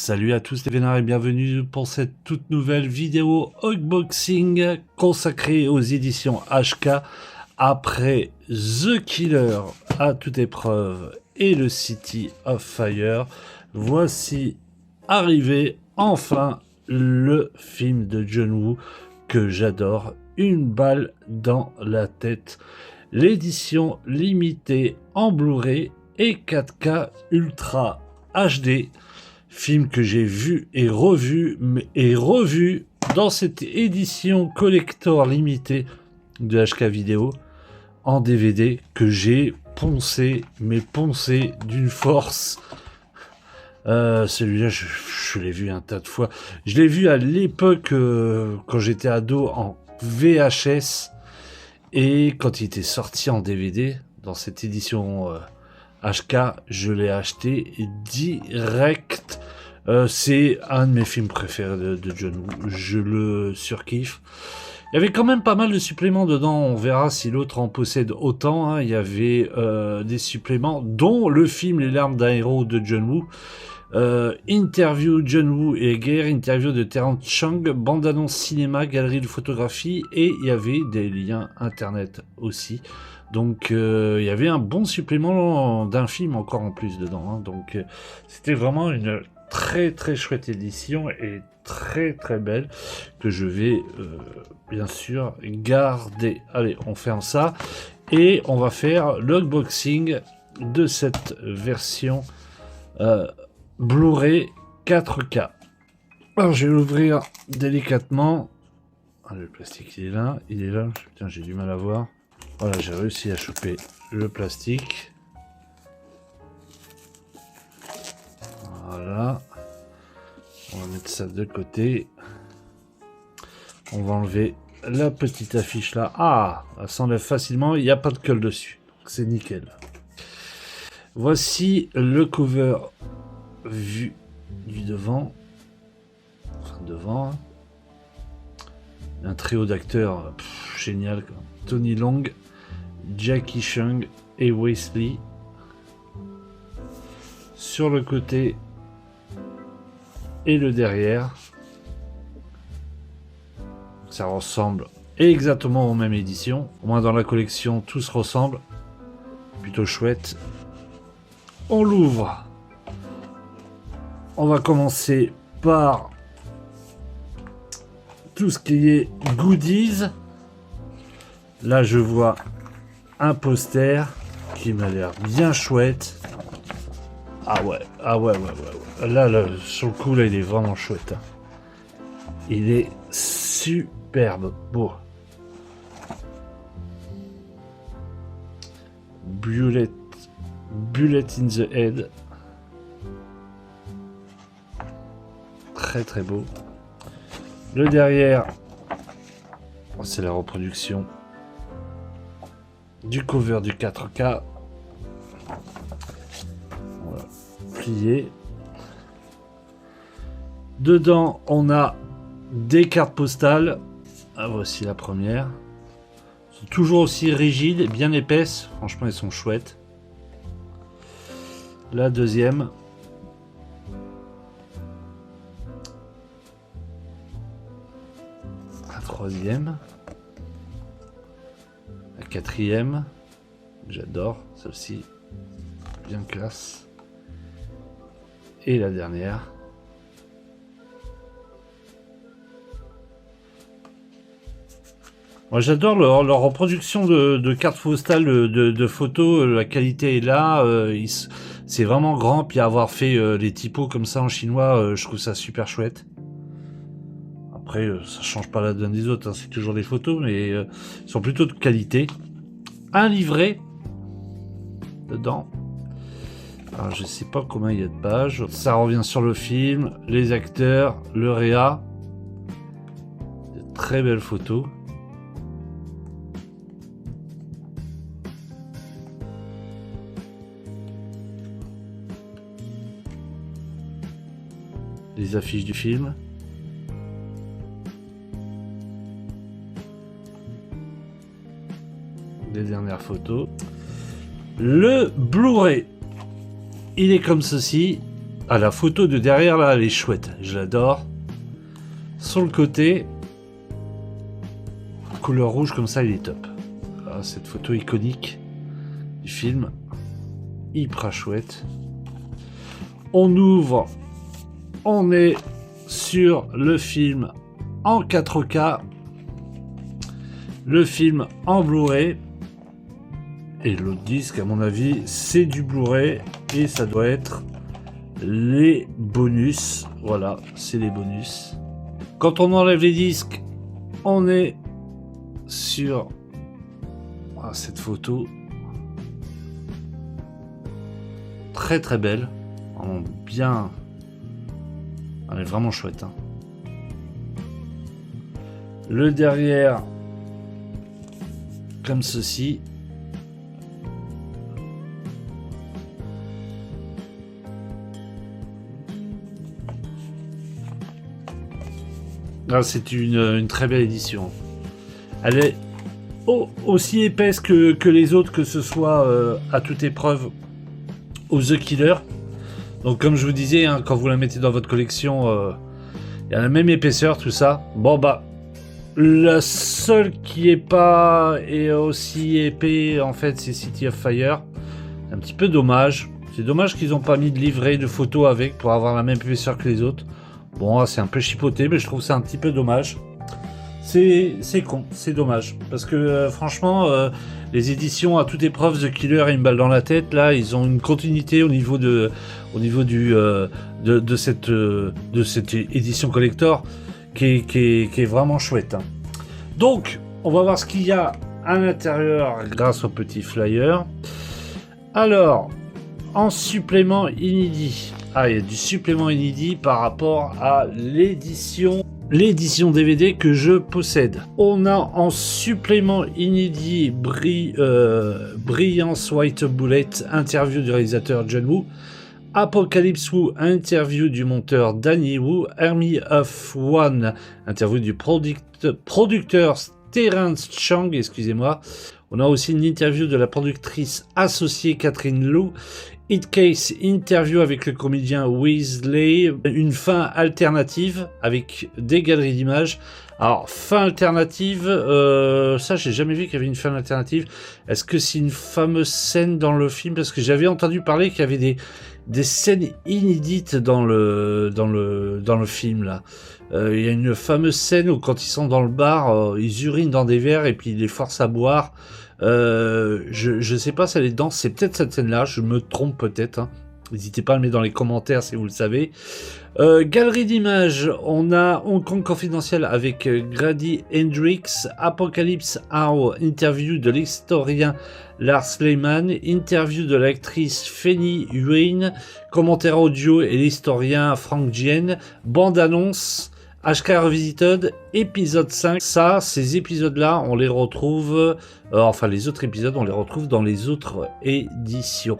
Salut à tous les vénards et bienvenue pour cette toute nouvelle vidéo unboxing consacrée aux éditions HK. Après The Killer à toute épreuve et le City of Fire, voici arrivé enfin le film de John Woo que j'adore, Une balle dans la tête. L'édition limitée en Blu-ray et 4K Ultra HD. Film que j'ai vu et revu dans cette édition collector limitée de HK Vidéo en DVD que j'ai poncé, mais poncé d'une force. Celui-là, je l'ai vu un tas de fois. Je l'ai vu à l'époque quand j'étais ado en VHS et quand il était sorti en DVD dans cette édition HK, je l'ai acheté direct. C'est un de mes films préférés de John Woo. Je le surkiffe. Il y avait quand même pas mal de suppléments dedans. On verra si l'autre en possède autant. Hein. Il y avait des suppléments, dont le film Les larmes d'un héros de John Woo. Interview John Woo et guerre, interview de Terence Chang, bande-annonce cinéma, galerie de photographie, et il y avait des liens internet aussi. Donc il y avait un bon supplément d'un film encore en plus dedans. Hein. Donc c'était vraiment une très très chouette édition et très très belle que je vais bien sûr garder. Allez, on ferme ça et on va faire l'unboxing de cette version Blu-ray 4K. Alors je vais l'ouvrir délicatement. Ah, le plastique il est là. Putain, j'ai du mal à voir. Voilà, j'ai réussi à choper le plastique. Voilà. On va mettre ça de côté. On va enlever la petite affiche là. Ah, elle s'enlève facilement. Il n'y a pas de colle dessus. Donc c'est nickel. Voici le cover vu du devant. Enfin, devant. Hein. Un trio d'acteurs génial. Quoi. Tony Long, Jackie Chung et Wesley. Sur le côté et le derrière, ça ressemble exactement aux mêmes éditions. Au moins dans la collection, tout se ressemble. Plutôt chouette. On l'ouvre. On va commencer par tout ce qui est goodies. Là, je vois un poster qui m'a l'air bien chouette. Ah ouais. Là, sur le coup, là, il est vraiment chouette. Hein. Il est superbe, beau. Bullet in the Head. Très très beau. Le derrière, c'est la reproduction du cover du 4K. Voilà. Plié. Dedans, on a des cartes postales. Ah, voici la première. Sont toujours aussi rigides et bien épaisses. Franchement, elles sont chouettes. La deuxième. La troisième. La quatrième. J'adore celle-ci. Bien classe. Et la dernière. Moi j'adore leur reproduction de cartes postales, de photos, la qualité est là, c'est vraiment grand, puis avoir fait les typos comme ça en chinois, je trouve ça super chouette. Après ça change pas la donne des autres, hein, c'est toujours des photos, mais ils sont plutôt de qualité. Un livret dedans. Alors je sais pas combien il y a de pages, ça revient sur le film, les acteurs, le réa. De très belles photos. Les affiches du film. Les dernières photos. Le Blu-ray. Il est comme ceci. Ah, la photo de derrière, là, elle est chouette. Je l'adore. Sur le côté, couleur rouge comme ça, il est top. Ah, cette photo iconique du film. Hyper chouette. On ouvre. On est sur le film en 4K. Le film en Blu-ray. Et l'autre disque, à mon avis, c'est du Blu-ray. Et ça doit être les bonus. Voilà, c'est les bonus. Quand on enlève les disques, on est sur cette photo. Très très belle. Vraiment bien. Elle est vraiment chouette. Hein. Le derrière, comme ceci. Ah, c'est une très belle édition. Elle est aussi épaisse que les autres, que ce soit à toute épreuve ou The Killer. Donc comme je vous disais, hein, quand vous la mettez dans votre collection, il y a la même épaisseur, tout ça. Bon bah, la seule qui est pas aussi épais, en fait, c'est City of Fire. Un petit peu dommage. C'est dommage qu'ils n'ont pas mis de livret de photos avec pour avoir la même épaisseur que les autres. Bon, c'est un peu chipoté, mais je trouve ça un petit peu dommage. C'est con, c'est dommage. Parce que franchement, les éditions à toute épreuve, The Killer et Une balle dans la tête, là, ils ont une continuité au niveau de cette édition collector qui est vraiment chouette. Hein. Donc, on va voir ce qu'il y a à l'intérieur grâce au petit flyer. Alors, en supplément inédit. Ah, il y a du supplément inédit par rapport à l'édition DVD que je possède. On a en supplément inédit Brillance White Bullet, interview du réalisateur John Woo. Apocalypse Woo, interview du monteur Danny Woo. Army of One, interview du producteur Terence Chang, excusez-moi. On a aussi une interview de la productrice associée Catherine Lou. Hit Case, interview avec le comédien Weasley. Une fin alternative avec des galeries d'images. Alors, fin alternative, ça j'ai jamais vu qu'il y avait une fin alternative. Est-ce que c'est une fameuse scène dans le film? Parce que j'avais entendu parler qu'il y avait des scènes inédites dans le film là. Il y a une fameuse scène où quand ils sont dans le bar, ils urinent dans des verres et puis ils les forcent à boire. Je sais pas si elle est dedans, c'est peut-être cette scène-là, je me trompe peut-être. Hein. N'hésitez pas à le mettre dans les commentaires si vous le savez. Galerie d'images, on a Hong Kong Confidentiel avec Grady Hendrix, Apocalypse Now, interview de l'historien Lars Lehmann, interview de l'actrice Fanny Yuan, commentaire audio et l'historien Frank Jien, bande-annonce HK Revisited, épisode 5. Ça, ces épisodes-là, on les retrouve... enfin, les autres épisodes, on les retrouve dans les autres éditions.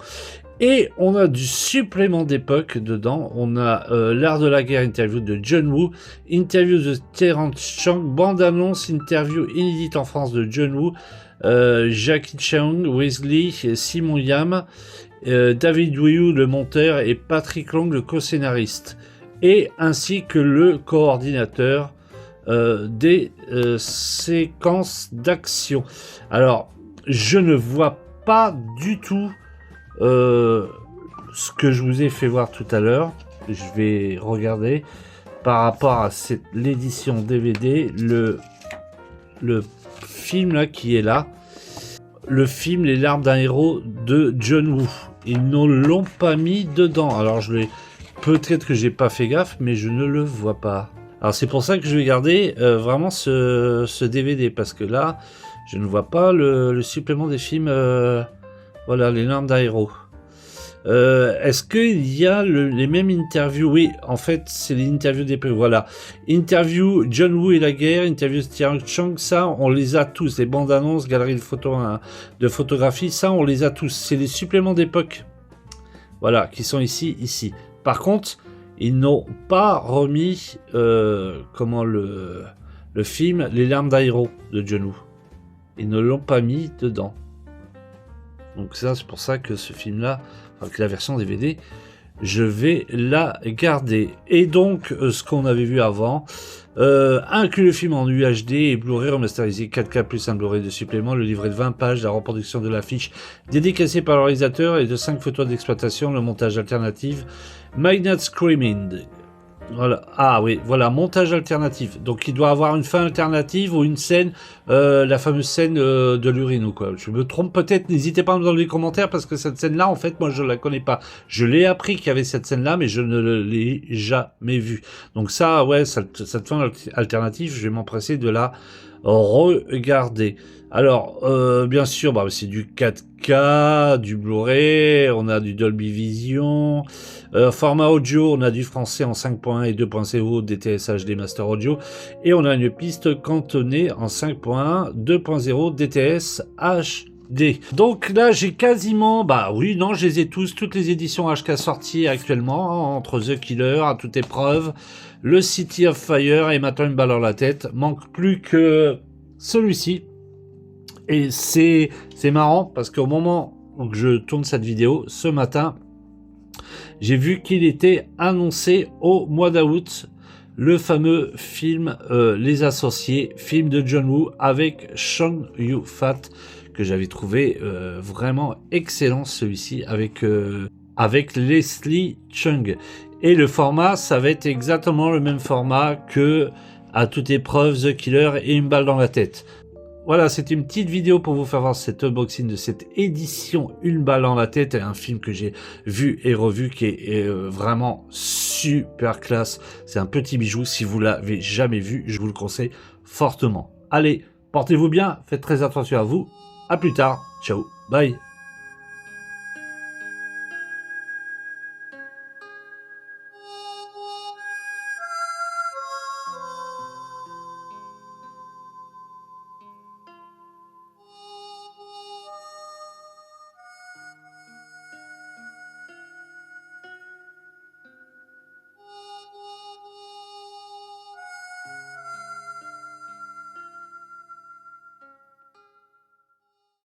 Et on a du supplément d'époque dedans. On a L'Art de la guerre, interview de John Woo, interview de Terence Chang, bande-annonce, interview inédite en France de John Woo, Jackie Chan, Wesley, Simon Yam, David Liu, le monteur, et Patrick Long, le co-scénariste. Et ainsi que le coordinateur des séquences d'action. Alors, je ne vois pas du tout ce que je vous ai fait voir tout à l'heure. Je vais regarder par rapport à l'édition DVD, le film là qui est là. Le film Les larmes d'un héros de John Woo. Ils ne l'ont pas mis dedans. Alors je l'ai... Peut-être que j'ai pas fait gaffe, mais je ne le vois pas. Alors c'est pour ça que je vais garder vraiment ce DVD, parce que là, je ne vois pas le supplément des films. Voilà, Les larmes d'un héros. Est-ce qu'il y a les mêmes interviews? Oui, en fait, c'est les interviews des prix. Voilà. Interview John Woo et la guerre, interview Terence Chang, ça, on les a tous. Les bandes annonces, galerie de photographie, ça, on les a tous. C'est les suppléments d'époque. Voilà, qui sont ici. Par contre, ils n'ont pas remis le film Les larmes d'un héros de John Woo. Ils ne l'ont pas mis dedans. Donc ça, c'est pour ça que ce film-là, enfin que la version DVD, je vais la garder. Et donc, ce qu'on avait vu avant, inclut le film en UHD et Blu-ray remasterisé 4K plus un Blu-ray de supplément, le livret de 20 pages, la reproduction de l'affiche dédicacée par le réalisateur et de 5 photos d'exploitation, le montage alternatif, My Not Screaming. Voilà. Ah oui, voilà, montage alternatif. Donc il doit avoir une fin alternative ou une scène, la fameuse scène de l'urine ou quoi. Je me trompe peut-être, n'hésitez pas à me dans les commentaires parce que cette scène-là, en fait, moi je la connais pas. Je l'ai appris qu'il y avait cette scène-là, mais je ne l'ai jamais vue. Donc ça, ouais, cette fin alternative, je vais m'empresser de la regarder. Alors, bien sûr, bah, c'est du 4K, du Blu-ray, on a du Dolby Vision, format audio, on a du français en 5.1 et 2.0 DTS HD Master Audio, et on a une piste cantonnée en 5.1, 2.0 DTS HD. Donc là, j'ai quasiment, bah oui, non, je les ai tous, toutes les éditions HK sorties actuellement, entre The Killer, à toute épreuve, le City of Fire et maintenant une balle dans la tête. Manque plus que celui-ci. Et c'est marrant parce qu'au moment où je tourne cette vidéo, ce matin, j'ai vu qu'il était annoncé au mois d'août, le fameux film Les Associés, film de John Woo avec Chow Yun-fat, que j'avais trouvé vraiment excellent celui-ci, avec Leslie Chung. Et le format, ça va être exactement le même format que à toute épreuve, The Killer et une balle dans la tête. Voilà, c'était une petite vidéo pour vous faire voir cet unboxing de cette édition Une balle dans la tête, un film que j'ai vu et revu qui est vraiment super classe. C'est un petit bijou, si vous l'avez jamais vu, je vous le conseille fortement. Allez, portez-vous bien, faites très attention à vous, à plus tard, ciao, bye.